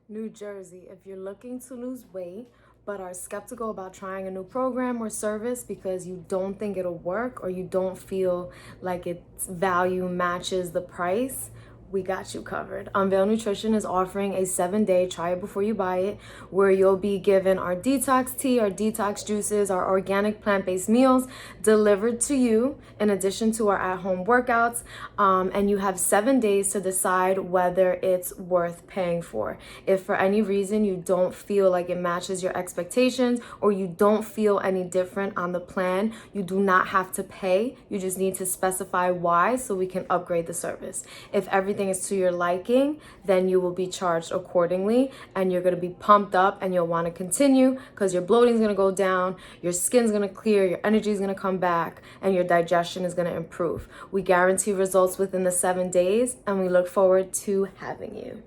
New Jersey, if you're looking to lose weight but are skeptical about trying a new program or service because you don't think it'll work or you don't feel like its value matches the price, we got you covered. Unveil Nutrition is offering a 7-day try it before you buy it, where you'll be given our detox tea, our detox juices, our organic plant-based meals delivered to you in addition to our at-home workouts. And you have 7 days to decide whether it's worth paying for. If for any reason you don't feel like it matches your expectations or you don't feel any different on the plan, you do not have to pay. You just need to specify why so we can upgrade the service. If everything is to your liking, then you will be charged accordingly and you're going to be pumped up and you'll want to continue because your bloating is going to go down, your skin's going to clear, your energy is going to come back, and your digestion is going to improve. We guarantee results within the 7 days and we look forward to having you.